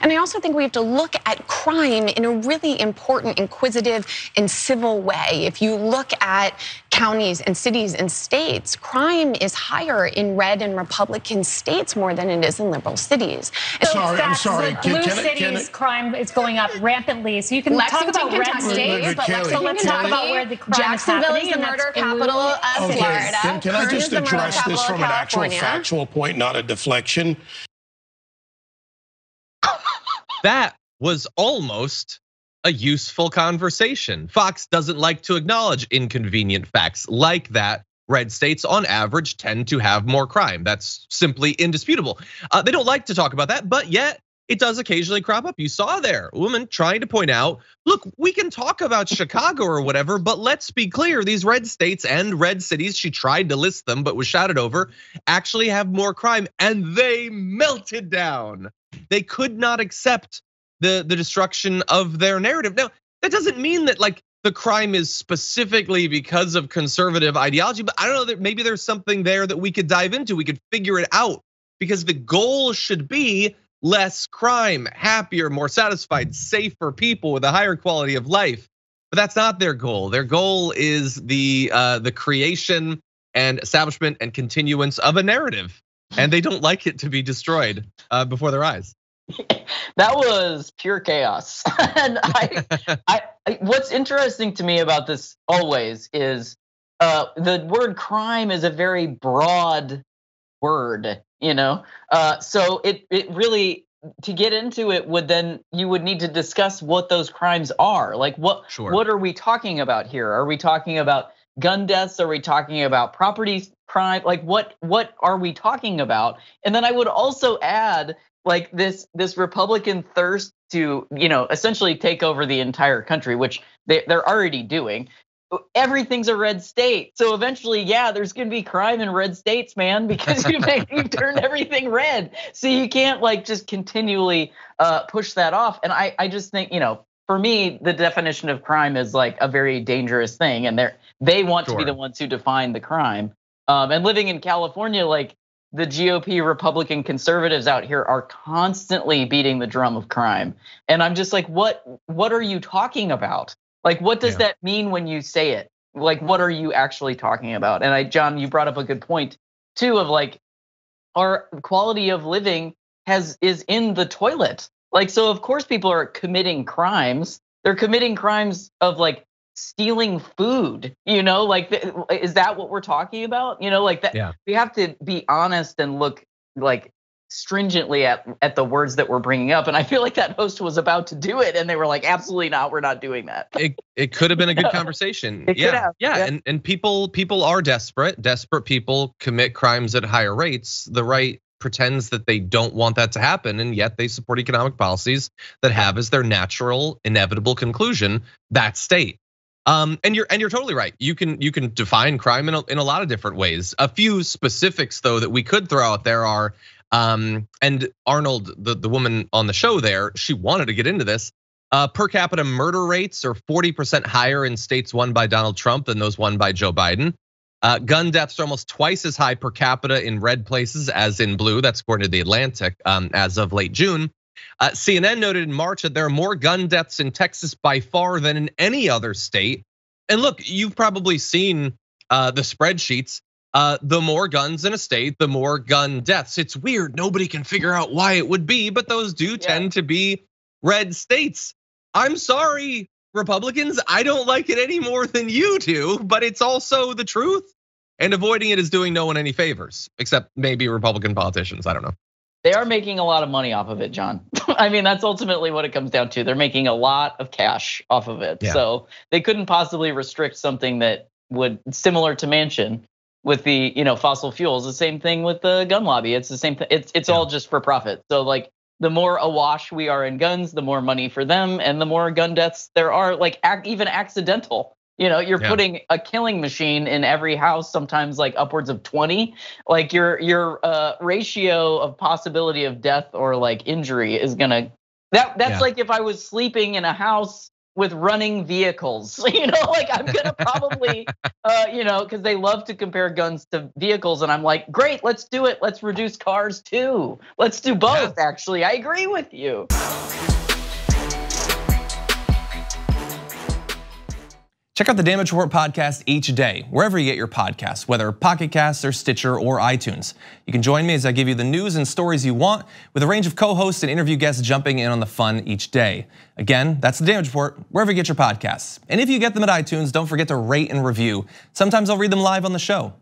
And I also think we have to look at crime in a really important, inquisitive, and civil way. If you look at counties and cities and states, crime is higher in red and Republican states more than it is in liberal cities. I'm sorry. Blue cities, crime is going up rampantly. So you can talk about red states, but let's talk about where the crime is happening. Jacksonville is the murder capital of Florida. Can I just address this from an actual factual point, not a deflection? That was almost a useful conversation. Fox doesn't like to acknowledge inconvenient facts like that. Red states on average tend to have more crime. That's simply indisputable. They don't like to talk about that, but yet it does occasionally crop up. You saw there a woman trying to point out, look, we can talk about Chicago or whatever, but let's be clear, these red states and red cities, she tried to list them, but was shouted over, actually have more crime, and they melted down. They could not accept the destruction of their narrative. Now, that doesn't mean that like the crime is specifically because of conservative ideology, but I don't know, that maybe there's something there that we could dive into. We could figure it out, because the goal should be less crime, happier, more satisfied, safer people with a higher quality of life. But that's not their goal. Their goal is the creation and establishment and continuance of a narrative. And they don't like it to be destroyed before their eyes. That was pure chaos. And what's interesting to me about this always is the word crime is a very broad word, so it really, to get into it you would need to discuss what those crimes are. Like what are we talking about here? Are we talking about gun deaths? Are we talking about property crime? Like what are we talking about? And then I would also add like this Republican thirst to, essentially take over the entire country, which they're already doing. Everything's a red state. So eventually, there's gonna be crime in red states, man, because you've turned everything red. So you can't like just continually push that off. And I just think, for me, the definition of crime is like a very dangerous thing. And they want to be the ones who define the crime. And living in California, like the GOP, Republican, conservatives out here are constantly beating the drum of crime. And I'm just like, what are you talking about? Like, what does that mean when you say it? Like, what are you actually talking about? And John, you brought up a good point too of like, our quality of living is in the toilet. Like, so of course people are committing crimes. They're committing crimes of like stealing food, like, is that what we're talking about? Like that. Yeah. We have to be honest and look like stringently at the words that we're bringing up. And I feel like that host was about to do it, and they were like, absolutely not, we're not doing that. It could have been a good conversation. Yeah. And people are desperate. Desperate people commit crimes at higher rates. The right pretends that they don't want that to happen, and yet they support economic policies that have as their natural, inevitable conclusion that state. And you're totally right. You can define crime in a lot of different ways. A few specifics though that we could throw out there are, and Arnold, the woman on the show there, she wanted to get into this. Per capita murder rates are 40% higher in states won by Donald Trump than those won by Joe Biden. Gun deaths are almost twice as high per capita in red places as in blue. That's according to The Atlantic as of late June. CNN noted in March that there are more gun deaths in Texas by far than in any other state. And look, you've probably seen the spreadsheets. The more guns in a state, the more gun deaths. It's weird. Nobody can figure out why it would be, but those do tend to be red states. I'm sorry, Republicans, I don't like it any more than you do, but it's also the truth. And avoiding it is doing no one any favors, except maybe Republican politicians. I don't know. They are making a lot of money off of it, John. I mean, that's ultimately what it comes down to. They're making a lot of cash off of it. Yeah. So they couldn't possibly restrict something that would, similar to Manchin with the fossil fuels, the same thing with the gun lobby. It's the same thing. It's all just for profit. So like the more awash we are in guns, the more money for them, and the more gun deaths there are, like even accidental. You're putting a killing machine in every house, sometimes like upwards of 20. Like your ratio of possibility of death or like injury is gonna, that's like if I was sleeping in a house with running vehicles. Like I'm gonna probably, because they love to compare guns to vehicles, and I'm like, great, let's do it. Let's reduce cars too. Let's do both. Yeah. Actually, I agree with you. Check out the Damage Report podcast each day, wherever you get your podcasts, whether Pocket Casts or Stitcher or iTunes. You can join me as I give you the news and stories you want, with a range of co-hosts and interview guests jumping in on the fun each day. Again, that's the Damage Report, wherever you get your podcasts. And if you get them at iTunes, don't forget to rate and review. Sometimes I'll read them live on the show.